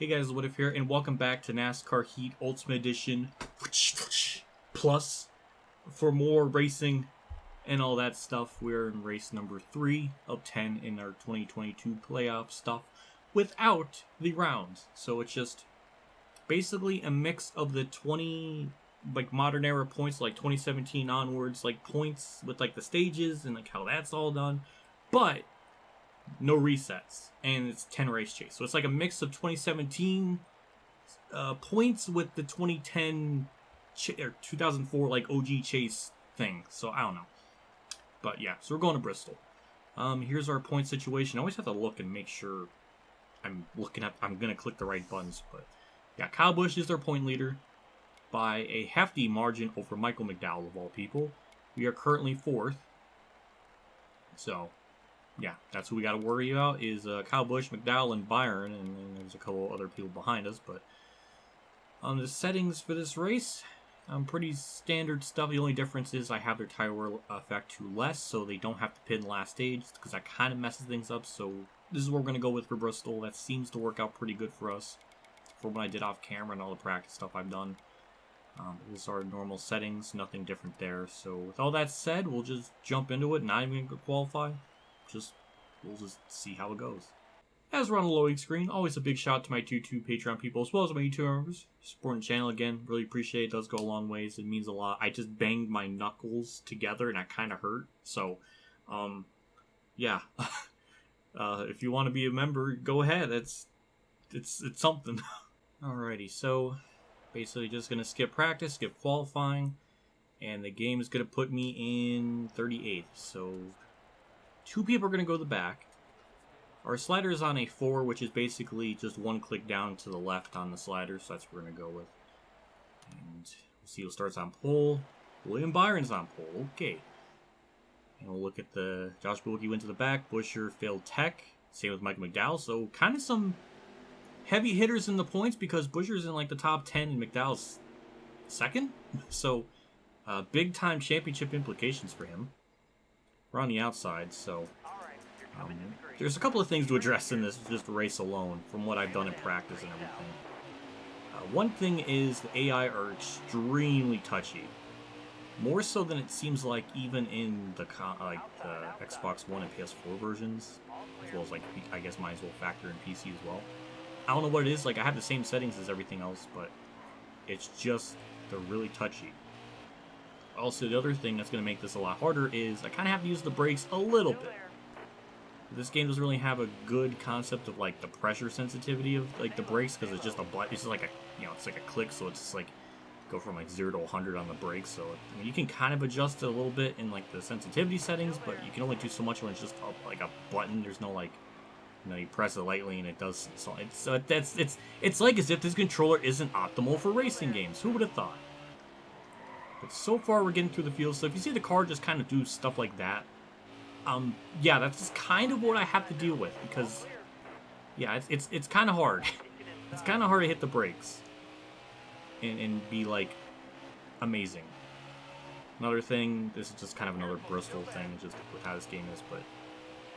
Hey guys, WhatiF here, and welcome back to NASCAR Heat Ultimate Edition Plus. For more racing and all that stuff, we're in race number 3 of 10 in our 2022 playoff stuff without the rounds. So it's just basically a mix of the 20 modern era points, like 2017 onwards, like points with like the stages and like how that's all done, but no resets, and it's 10 race chase. So it's like a mix of 2017 points with the 2010 or 2004 like OG chase thing. So I don't know, but yeah. So we're going to Bristol. Here's our point situation. I always have to look and make sure I'm gonna click the right buttons. But yeah, Kyle Busch is their point leader by a hefty margin over Michael McDowell of all people. We are currently 4th. So yeah, that's who we got to worry about is Kyle Busch, McDowell, and Byron, and then there's a couple other people behind us. But the settings for this race, pretty standard stuff. The only difference is I have their tire wear effect to less, so they don't have to pit in the last stage, because that kind of messes things up. So this is what we're going to go with for Bristol. That seems to work out pretty good for us for what I did off camera and all the practice stuff I've done. These are normal settings, nothing different there. So with all that said, we'll just jump into it, not even going to qualify. We'll just see how it goes. As we're on the loading screen, always a big shout out to my two Patreon people as well as my YouTube members. Supporting the channel again, really appreciate it. It does go a long ways. It means a lot. I just banged my knuckles together and that kind of hurt. So, yeah. If you want to be a member, go ahead. It's something. Alrighty, so basically just gonna skip practice, skip qualifying, and the game is gonna put me in 38th. So 2 people are going to go to the back. Our slider is on a 4, which is basically just one click down to the left on the slider, so that's what we're going to go with. And we'll see who starts on pole. William Byron's on pole. Okay. And we'll look at the Josh Bulkey went to the back. Buscher failed tech. Same with Michael McDowell. So kind of some heavy hitters in the points because Buscher's in like the top 10 and McDowell's 2nd. So big time championship implications for him. We're on the outside, so there's a couple of things to address in this just race alone from what I've done in practice and everything. One thing is the AI are extremely touchy, more so than it seems like even in the Xbox One and PS4 versions, as well as like I guess might as well factor in PC as well. I don't know what it is. Like I have the same settings as everything else, but it's just they're really touchy. Also, the other thing that's going to make this a lot harder is I kind of have to use the brakes a little bit. This game doesn't really have a good concept of like the pressure sensitivity of like the brakes because it's just a button. It's just like it's like a click, so it's just like go from like 0 to 100 on the brakes. So I mean, you can kind of adjust it a little bit in like the sensitivity settings, but you can only do so much when it's just like a button. There's no like you press it lightly and it does. So it's like as if this controller isn't optimal for racing games. Who would have thought? But so far, we're getting through the field. So if you see the car just kind of do stuff like that, yeah, that's just kind of what I have to deal with because, yeah, it's kind of hard. It's kind of hard to hit the brakes and be like amazing. Another thing, this is just kind of another Bristol thing, just with how this game is. But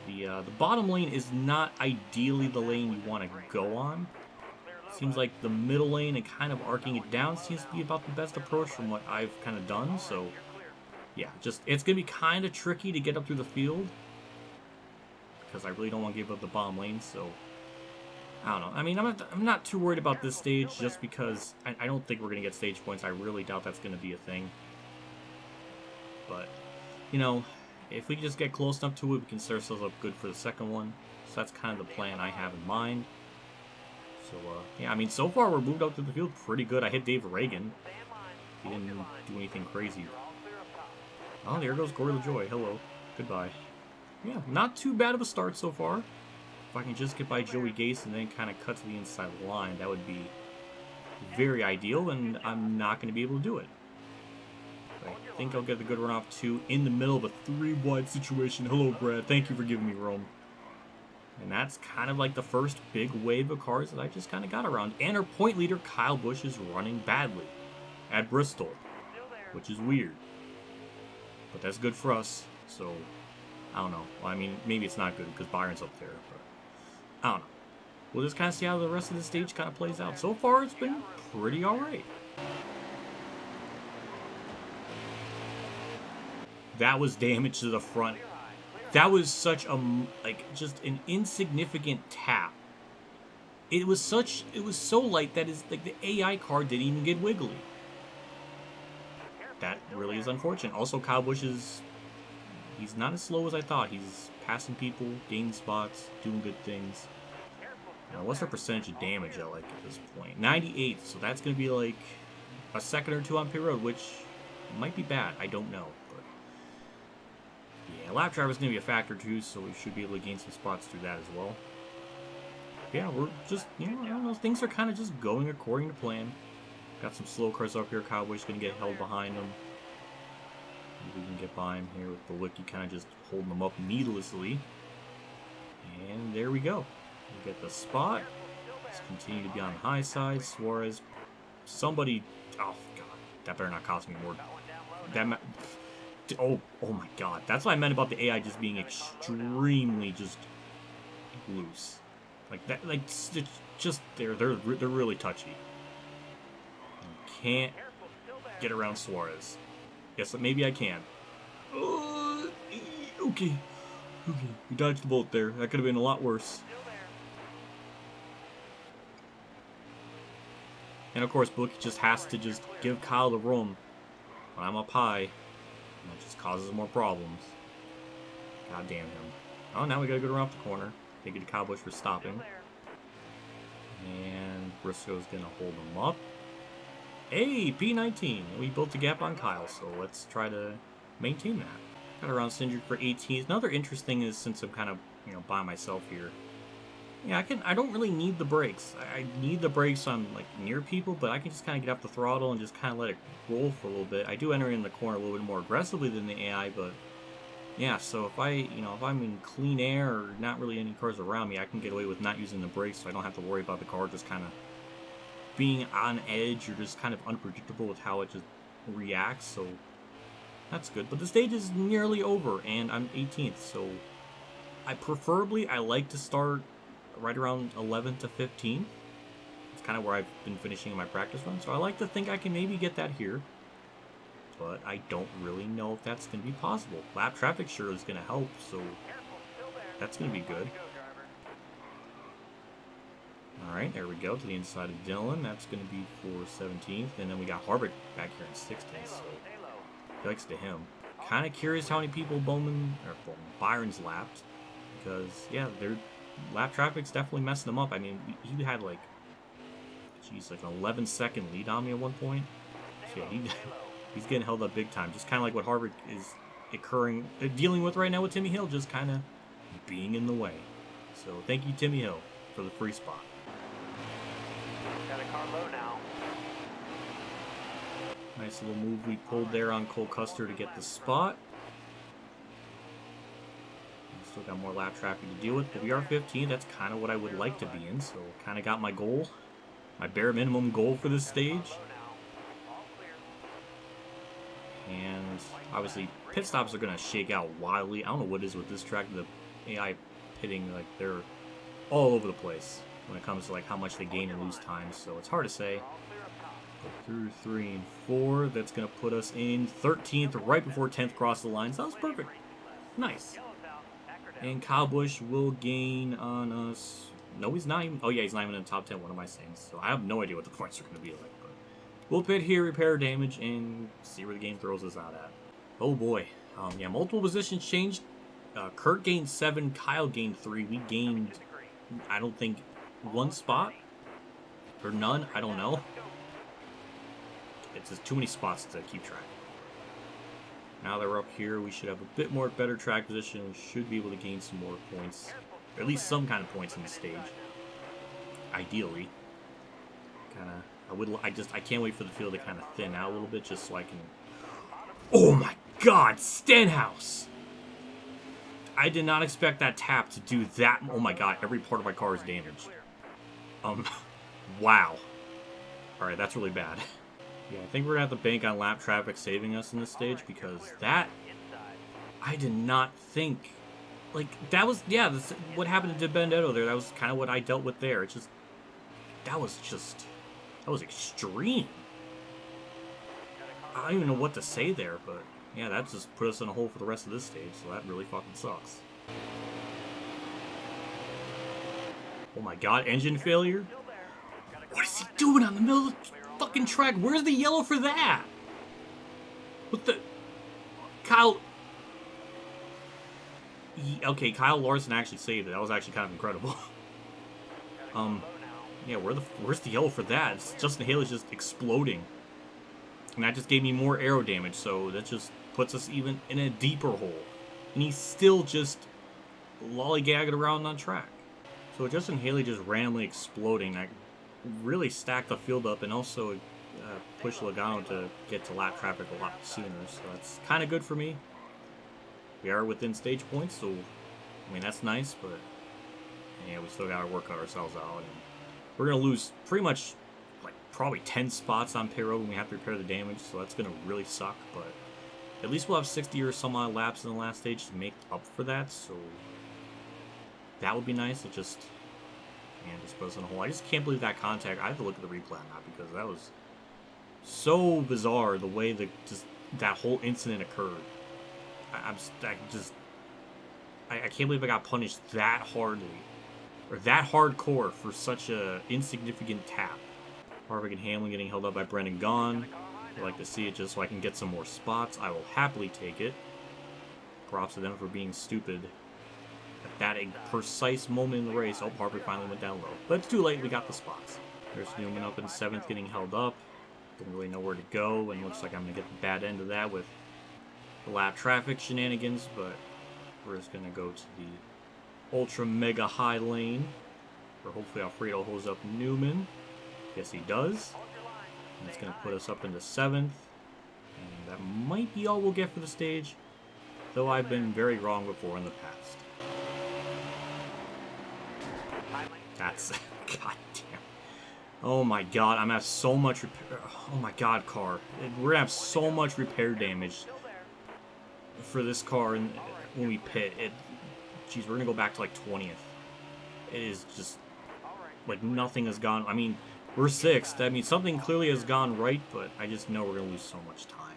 the bottom lane is not ideally the lane you want to go on. Seems like the middle lane and kind of arcing it down seems to be about the best approach from what I've kind of done. So, yeah, it's going to be kind of tricky to get up through the field because I really don't want to give up the bottom lane. So, I don't know. I mean, I'm not too worried about this stage just because I don't think we're going to get stage points. I really doubt that's going to be a thing. But, if we can just get close enough to it, we can set ourselves up good for the second one. So that's kind of the plan I have in mind. So, yeah, I mean, so far we're moved up to the field pretty good. I hit Dave Reagan. He didn't do anything crazy. Oh, there goes Corey LaJoy. Hello. Goodbye. Yeah, not too bad of a start so far. If I can just get by Joey Gase and then kind of cut to the inside line, that would be very ideal, and I'm not going to be able to do it. But I think I'll get the good run off, too, in the middle of a 3-wide situation. Hello, Brad. Thank you for giving me room. And that's kind of like the first big wave of cars that I just kind of got around. And our point leader, Kyle Busch, is running badly at Bristol, which is weird. But that's good for us, so I don't know. Well, I mean, maybe it's not good because Byron's up there, but I don't know. we'll just kind of see how the rest of the stage kind of plays out. So far, it's been pretty alright. That was damage to the front. That was such a, like, just an insignificant tap. It was so light that is, like, the AI car didn't even get wiggly. That really is unfortunate. Also, Kyle Busch he's not as slow as I thought. He's passing people, gaining spots, doing good things. Now, what's our percentage of damage at, like, at this point? 98, so that's going to be, like, a second or two on pit road, which might be bad. I don't know. Yeah, lap driver is going to be a factor too, so we should be able to gain some spots through that as well. Yeah, we're just, you know, I don't know, things are kind of just going according to plan. Got some slow cars up here. Kyle Busch going to get held behind them. Maybe we can get by him here with the Wiki kind of just holding them up needlessly. And there we go. We get the spot. Let's continue to be on the high side. Suarez, somebody, oh god, that better not cost me more. Oh my god. That's what I meant about the AI just being extremely just loose. Like that, like it's just they're really touchy. You can't get around Suarez. Yes, maybe I can. Okay. We dodged the bullet there. That could have been a lot worse. And of course, Book just has to just give Kyle the room when I'm up high. And that just causes more problems. God damn him. Oh, now we gotta go around the corner. Thank you to Kyle Busch for stopping. And Briscoe's gonna hold him up. Hey, P19. We built a gap on Kyle, so let's try to maintain that. Got around Cindric for 18. Another interesting is, since I'm kind of, you know, by myself here. Yeah, I don't really need the brakes. I need the brakes on, like, near people, but I can just kind of get up the throttle and just kind of let it roll for a little bit. I do enter in the corner a little bit more aggressively than the AI, but yeah, so if I'm in clean air or not really any cars around me, I can get away with not using the brakes, so I don't have to worry about the car just kind of being on edge or just kind of unpredictable with how it just reacts, so that's good. But the stage is nearly over, and I'm 18th, so I like to start right around 11 to 15. It's kind of where I've been finishing in my practice run, so I like to think I can maybe get that here. But I don't really know if that's going to be possible. Lap traffic sure is going to help, so that's going to be good. Alright, there we go, to the inside of Dylan. That's going to be for 17th. And then we got Harvick back here in 16th, so thanks to him. Kind of curious how many people Byron's lapped. Because, yeah, their lap traffic's definitely messing them up. I mean, he had like, geez, like an 11-second lead on me at one point. So yeah, he's getting held up big time. Just kind of like what Harvick is dealing with right now with Timmy Hill, just kind of being in the way. So thank you, Timmy Hill, for the free spot. Got a car low now. Nice little move we pulled there on Cole Custer to get the spot. Still got more lap traffic to deal with, but we are 15. That's kind of what I would like to be in, so kind of got my goal. My bare minimum goal for this stage. And obviously, pit stops are going to shake out wildly. I don't know what it is with this track. The AI pitting, like, they're all over the place when it comes to like how much they gain and lose time, so it's hard to say. But through 3 and 4, that's going to put us in 13th, right before 10th cross the line. Sounds perfect. Nice. And Kyle Busch will gain on us. No, he's not even. Oh, yeah, he's not even in the top 10. What am I saying? So I have no idea what the points are going to be like. But we'll pit here, repair damage, and see where the game throws us out at. Oh, boy. Yeah, multiple positions changed. Kurt gained 7. Kyle gained 3. We gained, I don't think, 1 spot. Or none. I don't know. It's just too many spots to keep track. Now that we're up here, we should have a bit more better track position. We should be able to gain some more points. Or at least some kind of points in the stage. Ideally. I can't wait for the field to kind of thin out a little bit just so I can... Oh my god, Stenhouse! I did not expect that tap to do that. Oh my god, every part of my car is damaged. Wow. Alright, that's really bad. Yeah, I think we're going to have to bank on lap traffic saving us in this stage, because that... I did not think like, that was, yeah, this, what happened to Benedetto there, that was kind of what I dealt with there. It's just, that was extreme. I don't even know what to say there, but yeah, that just put us in a hole for the rest of this stage, so that really fucking sucks. Oh my god, engine failure? What is he doing on the middle of the fucking track? Where's the yellow for that? What the... Kyle... Okay, Kyle Larson actually saved it. That was actually kind of incredible. Yeah, where's the yellow for that? It's Justin Haley's just exploding. And that just gave me more aero damage, so that just puts us even in a deeper hole. And he's still just lollygagging around on track. So Justin Haley just randomly exploding, that really stacked the field up and also pushed Logano to get to lap traffic a lot sooner. So that's kind of good for me. We are within stage points, so I mean that's nice, but yeah, we still gotta work ourselves out. And we're gonna lose pretty much like probably 10 spots on pit road when we have to repair the damage, so that's gonna really suck. But at least we'll have 60 or some odd laps in the last stage to make up for that. So that would be nice. It just, man, just puts us in a hole. I just can't believe that contact. I have to look at the replay on that because that was so bizarre the way that whole incident occurred. I can't believe I got punished that hardly, or that hardcore for such a insignificant tap. Harvick and Hamlin getting held up by Brendan Gaughan. I'd like to see it just so I can get some more spots. I will happily take it. Props to them for being stupid at that precise moment in the race. Oh, Harvick finally went down low, but it's too late. We got the spots. There's Newman up in 7th getting held up. Didn't really know where to go, and looks like I'm gonna get the bad end of that with the lap traffic shenanigans, but we're just going to go to the ultra mega high lane where hopefully Alfredo holds up Newman. Yes, he does. And it's going to put us up into 7th. And that might be all we'll get for the stage, though I've been very wrong before in the past. That's... God damn. Oh my god, I'm going to have so much repair... Oh my god, car. We're going to have so much repair damage for this car, and when we pit, geez, we're gonna go back to like 20th. It is just like nothing has gone. I mean, we're 6th. I mean, something clearly has gone right, but I just know we're gonna lose so much time.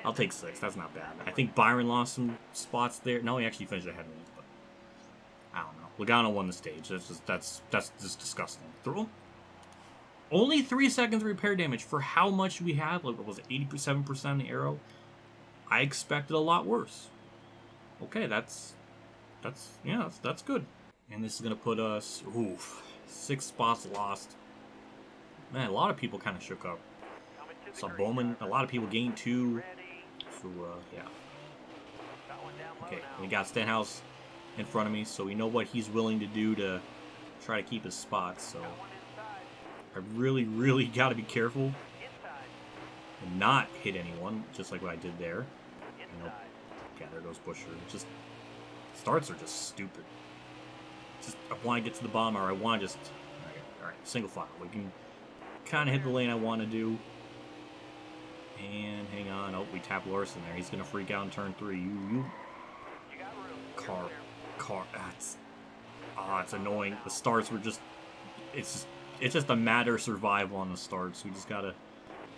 I'll take 6th. That's not bad. I think Byron lost some spots there. No, he actually finished ahead of me, but I don't know. Logano won the stage. That's just disgusting. Only 3 seconds repair damage for how much we have. Like, what was it, 87% on the aero? I expected a lot worse. Okay, that's good. And this is gonna put us, 6 spots lost. Man, a lot of people kind of shook up. Saw Bowman, a lot of people gained 2. So yeah. Okay, we got Stenhouse in front of me, so we know what he's willing to do to try to keep his spots. So I really got to be careful and not hit anyone, just like what I did there. Nope. Yeah, there goes Busher. Just starts are just stupid. Just I want to get to the bottom, or I want to just all right, single file. We can kind of hit the lane I want to do. And hang on. Oh, we tap Larson there. He's gonna freak out in turn 3. You car. That's it's annoying. The starts were just it's just a matter of survival on the starts. We just gotta.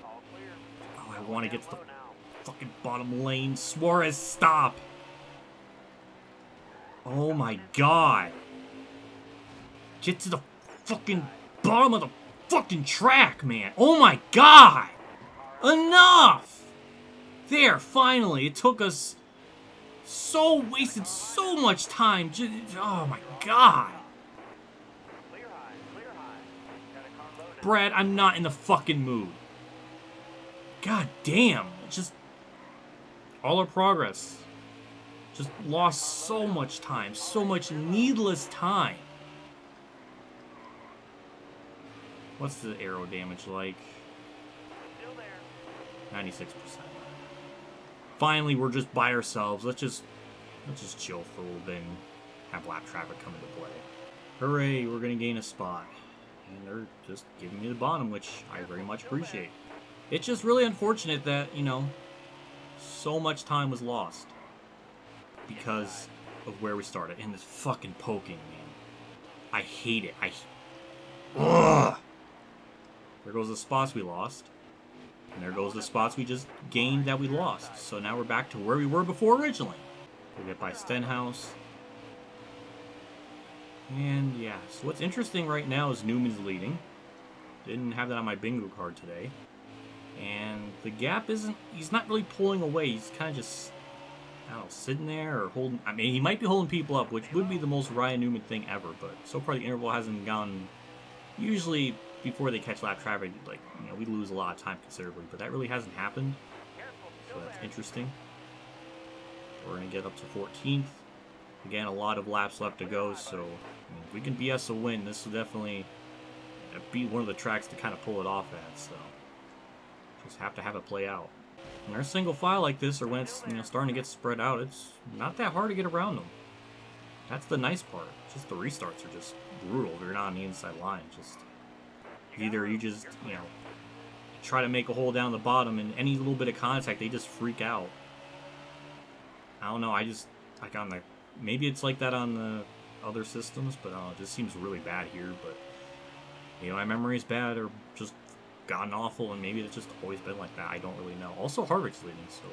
Oh, I want to get to the fucking bottom lane. Suarez, stop! Oh my god! Get to the fucking bottom of the fucking track, man! Oh my god! Enough! There, finally. It took us wasted so much time. Oh my god! Brad, I'm not in the fucking mood. God damn. Just all our progress. Just lost so much time. So much needless time. What's the aero damage like? 96%. Finally, we're just by ourselves. Let's just chill for a little bit and have lap traffic come into play. Hooray, we're gonna gain a spot. And they're just giving me the bottom, which I very much appreciate. It's just really unfortunate that, you know, so much time was lost. Because of where we started. And this fucking poking, man. I hate it. Ugh! There goes the spots we lost. And there goes the spots we just gained that we lost. So now we're back to where we were before originally. We get by Stenhouse. And yeah, so what's interesting right now is Newman's leading. Didn't have that on my bingo card today. And the gap isn't, he's not really pulling away. He's kind of just, I don't know, sitting there or holding, I mean, he might be holding people up, which would be the most Ryan Newman thing ever. But so far the interval hasn't gone, usually before they catch lap traffic, like, you know, we lose a lot of time considerably. But that really hasn't happened. So that's interesting. We're going to get up to 14th. Again, a lot of laps left to go, so I mean, if we can BS a win, this will definitely be one of the tracks to kind of pull it off at, so just have to have it play out. When they're a single file like this, or when it's, you know, starting to get spread out, it's not that hard to get around them. That's the nice part. Just the restarts are just brutal if you're not on the inside line. Just either you just, you know, try to make a hole down the bottom, and any little bit of contact, they just freak out. I don't know, I just, like on the, maybe it's like that on the other systems, but it just seems really bad here. But, you know, my memory is bad or just gotten awful, and maybe it's just always been like that. I don't really know. Also, Harvick's leading, so,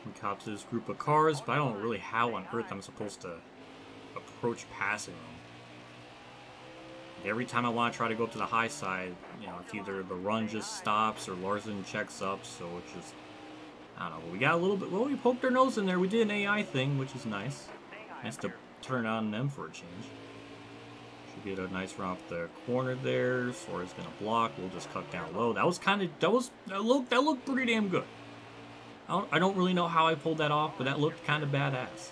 we cop to this group of cars, but I don't really how on earth I'm supposed to approach passing them. Every time I want to try to go up to the high side, you know, it's either the run just stops or Larson checks up, so it's just, I don't know, we got a little bit, well, we poked our nose in there. We did an AI thing, which is nice. Nice to turn on them for a change. Should get a nice run up the corner there. Suarez gonna block. We'll just cut down low. That was kind of, that looked pretty damn good. I don't really know how I pulled that off, but that looked kind of badass.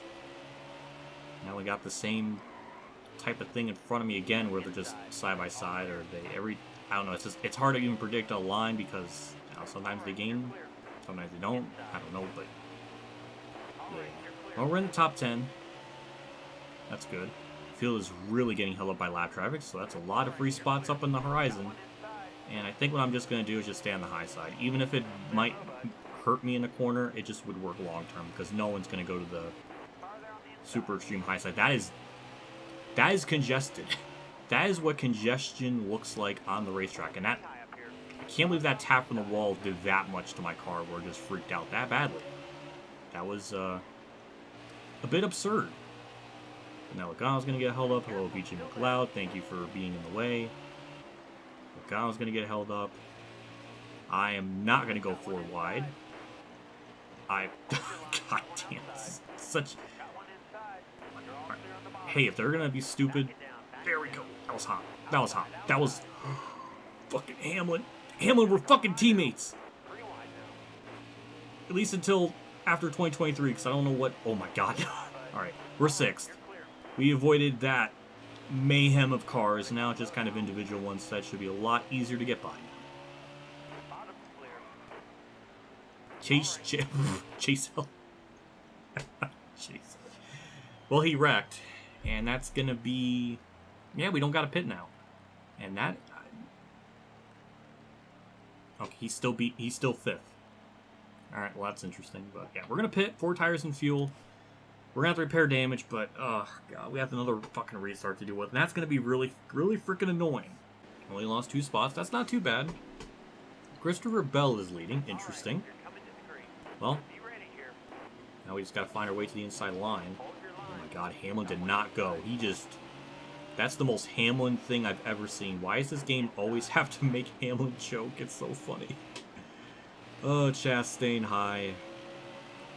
Now we got the same type of thing in front of me again, where they're just side by side, or I don't know, it's hard to even predict a line because, you know, sometimes they gain, sometimes they don't. I don't know, but yeah. Well, we're in the top 10. That's good. Field is really getting held up by lap traffic, so that's a lot of free spots up on the horizon. And I think what I'm just going to do is just stay on the high side. Even if it might hurt me in the corner, it just would work long term, because no one's going to go to the super extreme high side. That is congested. That is what congestion looks like on the racetrack. And that, I can't believe that tap from the wall did that much to my car where it just freaked out that badly. That was a bit absurd. Now Logano's going to get held up. Hello, BJ McLeod. Thank you for being in the way. Logano's going to get held up. I am not going to go forward wide. God damn. Such... Hey, if they're going to be stupid... There we go. That was hot. That was hot. That was... Fucking Hamlin. Hamlin, we're fucking teammates. At least until after 2023, because I don't know what... Oh my god. Alright, we're 6th. We avoided that mayhem of cars. Now it's just kind of individual ones, so that should be a lot easier to get by. Chase Hill. Jeez. Well, he wrecked, and that's gonna be... Yeah, we don't got a pit now. And that... Okay, he's still 5th. Alright, well that's interesting, but yeah, we're gonna pit, 4 tires and fuel. We're gonna have to repair damage, but oh god, we have another fucking restart to deal with, and that's gonna be really, really freaking annoying. Only lost 2 spots. That's not too bad. Christopher Bell is leading. Interesting. Well, now we just gotta find our way to the inside line. Oh my god, Hamlin did not go. He just... That's the most Hamlin thing I've ever seen. Why does this game always have to make Hamlin choke? It's so funny. Oh, Chastain high.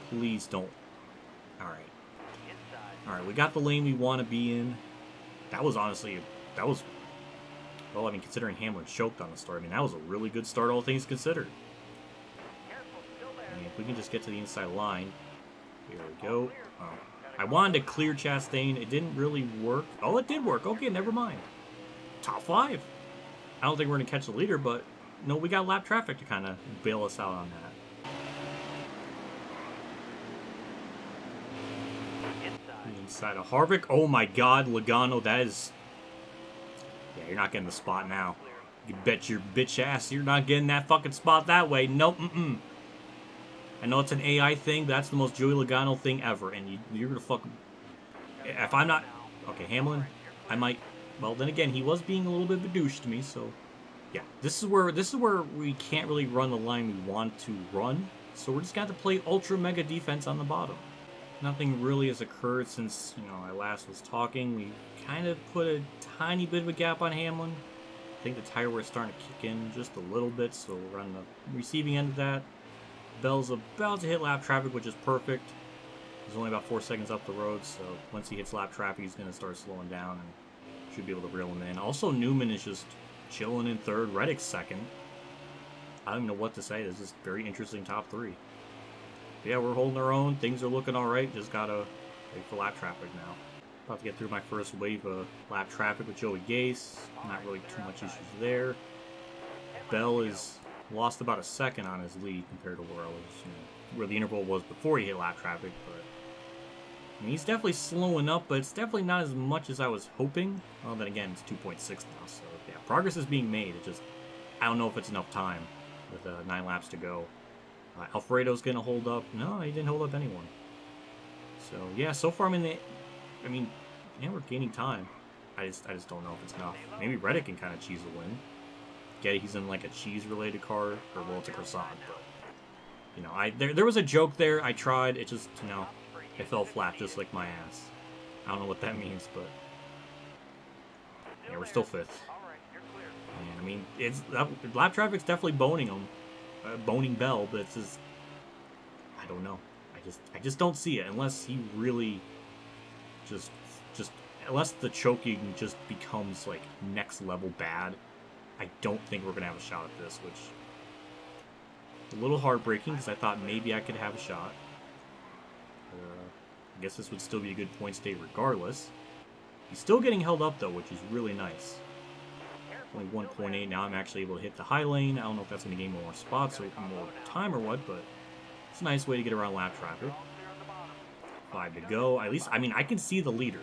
Please don't. Alright. Alright, we got the lane we want to be in. That was honestly... That was... Well, I mean, considering Hamlin choked on the start, I mean, that was a really good start, all things considered. I mean, if we can just get to the inside line. Here we go. Oh. I wanted to clear Chastain. It didn't really work. Oh, it did work. Okay, never mind. Top 5. I don't think we're going to catch the leader, but no, we got lap traffic to kind of bail us out on that. Inside of Harvick. Oh my god, Logano, that is... Yeah, you're not getting the spot now. You bet your bitch ass you're not getting that fucking spot that way. Nope, I know it's an AI thing, but that's the most Joey Logano thing ever, and you're gonna fucking... If I'm not... Okay, Hamlin, I might... Well, then again, he was being a little bit of a douche to me, so... Yeah, this is where we can't really run the line we want to run, so we're just gonna have to play ultra mega defense on the bottom. Nothing really has occurred since, I last was talking. We kind of put a tiny bit of a gap on Hamlin. I think the tire was starting to kick in just a little bit, so we're on the receiving end of that. Bell's about to hit lap traffic, which is perfect. He's only about 4 seconds up the road, so once he hits lap traffic, he's going to start slowing down and should be able to reel him in. Also, Newman is just chilling in third, Reddick's second. I don't even know what to say. This is very interesting top three. But yeah, we're holding our own. Things are looking all right. Just got to wait for lap traffic now. About to get through my first wave of lap traffic with Joey Gase. Not really too much issues there. Bell is lost about a second on his lead compared to where I was, where the interval was before he hit lap traffic. But I mean, he's definitely slowing up, but it's definitely not as much as I was hoping. Well, then again, it's 2.6 now, so yeah, progress is being made. It just, I don't know if it's enough time with 9 laps to go. Alfredo's gonna hold up. No, he didn't hold up anyone. So yeah, so far I'm in the. I mean, yeah, we're gaining time. I just don't know if it's enough. Maybe Reddick can kind of cheese a win. Get it, he's in like a cheese-related car, or well, it's a croissant. But there was a joke there. I tried. It just it fell flat, just like my ass. I don't know what that means, but yeah, we're still 5th. And I mean, lap traffic's definitely boning him. Boning Bell, but it's just, I don't know. I just don't see it unless he really just unless the choking just becomes like next level bad. I don't think we're gonna have a shot at this, which is a little heartbreaking because I thought maybe I could have a shot. I guess this would still be a good point state regardless. He's still getting held up though, which is really nice. Only 1.8. Now I'm actually able to hit the high lane. I don't know if that's going to gain more spots or more time or what, but it's a nice way to get around lap traffic. 5 to go. At least, I mean, I can see the leader.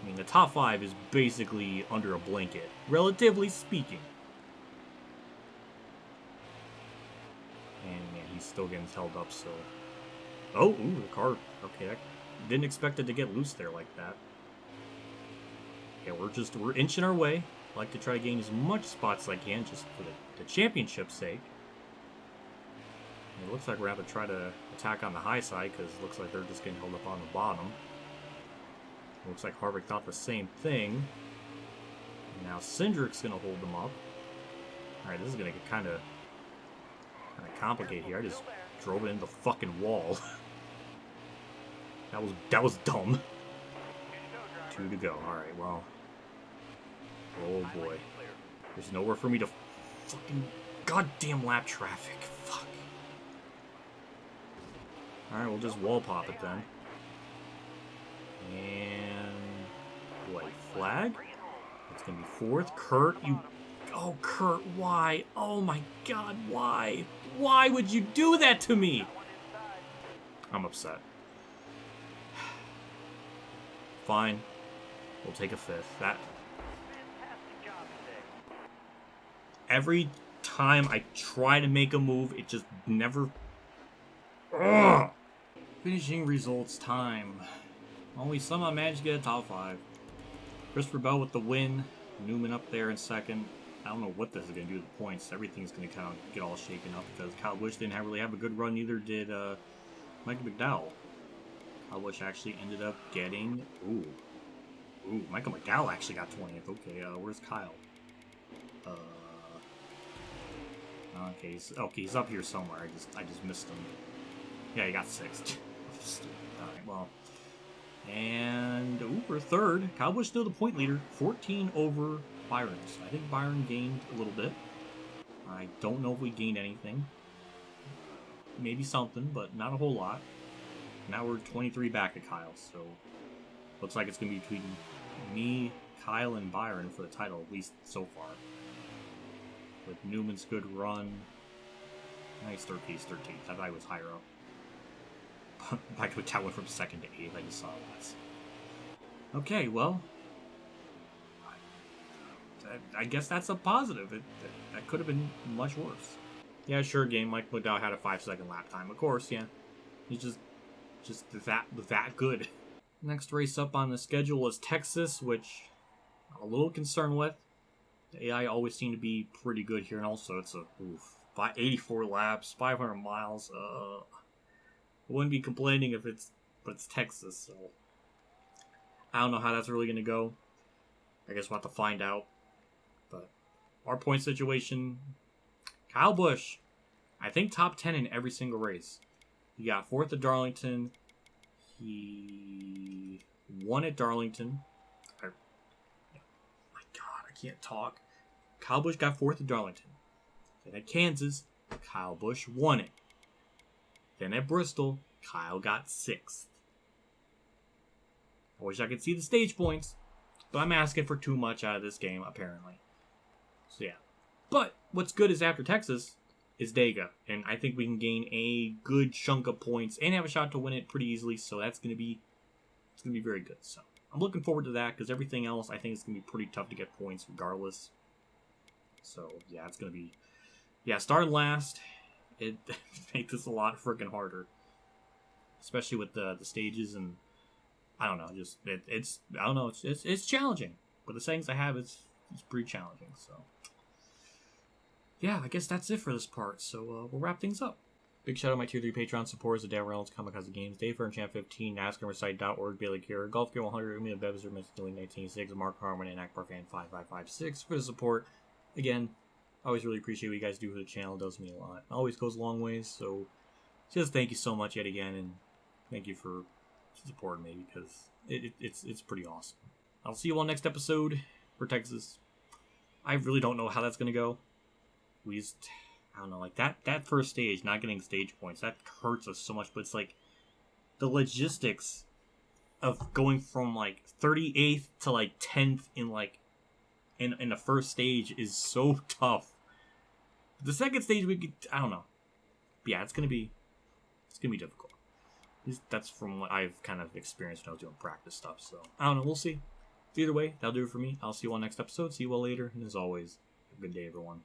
I mean, the top 5 is basically under a blanket, relatively speaking. And yeah, he's still getting held up, so... Oh, ooh, the car. Okay, I didn't expect it to get loose there like that. Yeah, we're inching our way. I like to try to gain as much spots as I can, just for the championship's sake. And it looks like we're going to have to try to attack on the high side, because it looks like they're just getting held up on the bottom. It looks like Harvick thought the same thing. And now Cindric's going to hold them up. Alright, this is going to get kind of complicated here. I just drove it into the fucking wall. That was dumb. 2 to go. Alright, well. Oh boy. There's nowhere for me to fucking goddamn lap traffic. Fuck. Alright, we'll just wall pop it then. And white flag. It's gonna be 4th. Kurt, you... Oh, Kurt, why? Oh my god, why? Why would you do that to me? I'm upset. Fine. We'll take a 5th. Every time I try to make a move, it just never... Ugh. Finishing results time. Well, we somehow managed to get a top 5. Christopher Bell with the win. Newman up there in 2nd. I don't know what this is going to do to the points. Everything's going to kind of get all shaken up because Kyle Busch didn't really have a good run. Neither did Michael McDowell. Kyle Busch actually ended up getting... Ooh, Michael McDowell actually got 20th. Okay, where's Kyle? Okay, he's up here somewhere. I just missed him. Yeah, he got 6th. Alright, well. And, we're 3rd. Kyle Busch still the point leader. 14 over Byron. So I think Byron gained a little bit. I don't know if we gained anything. Maybe something, but not a whole lot. Now we're 23 back at Kyle, so looks like it's going to be between me, Kyle, and Byron for the title, at least so far. With Newman's good run. Nice 13th. I thought he was higher up. Michael McDowell went from 2nd to 8th. I just saw that. Okay, well. I guess that's a positive. That could have been much worse. Yeah, sure, game. Mike McDowell had a 5-second lap time. Of course, yeah. He's just that good. Next race up on the schedule is Texas, which I'm a little concerned with. The AI always seem to be pretty good here, and also it's a 84 laps, 500 miles. I wouldn't be complaining but it's Texas, so I don't know how that's really gonna go. I guess we'll have to find out. But our point situation, Kyle Busch, I think top 10 in every single race. He got 4th at Darlington. He won at Darlington. My God, I can't talk. Kyle Busch got 4th at Darlington. Then at Kansas, Kyle Busch won it. Then at Bristol, Kyle got 6th. I wish I could see the stage points, but I'm asking for too much out of this game, apparently. So yeah. But what's good is after Texas is Dega, and I think we can gain a good chunk of points and have a shot to win it pretty easily, so it's gonna be very good. So I'm looking forward to that, because everything else I think is gonna be pretty tough to get points regardless. So yeah, it's gonna be starting last. It makes this a lot freaking harder, especially with the stages, and I don't know, just it's challenging. But the settings I have, it's pretty challenging. So yeah, I guess that's it for this part. So we'll wrap things up. Big shout out to my Tier 3 Patreon supporters: the Reynolds, Kamikazegames, Dave Champ 15, NASCAR Bailey Kira, Golf Gear 100, EmilioBebzer, Mr. 1986, Mark Harman, and Akbar Fan 5556 for the support. Again, I always really appreciate what you guys do for the channel. It does mean a lot. It always goes a long ways. So just thank you so much yet again, and thank you for supporting me, because it's pretty awesome. I'll see you all next episode for Texas. I really don't know how that's gonna go. I don't know, like that first stage, not getting stage points, that hurts us so much. But it's like the logistics of going from like 38th to like 10th in the first stage is so tough. The second stage I don't know. But yeah, it's gonna be difficult. That's from what I've kind of experienced when I was doing practice stuff. So I don't know, we'll see. Either way, that'll do it for me. I'll see you all next episode. See you all later, and as always, have a good day, everyone.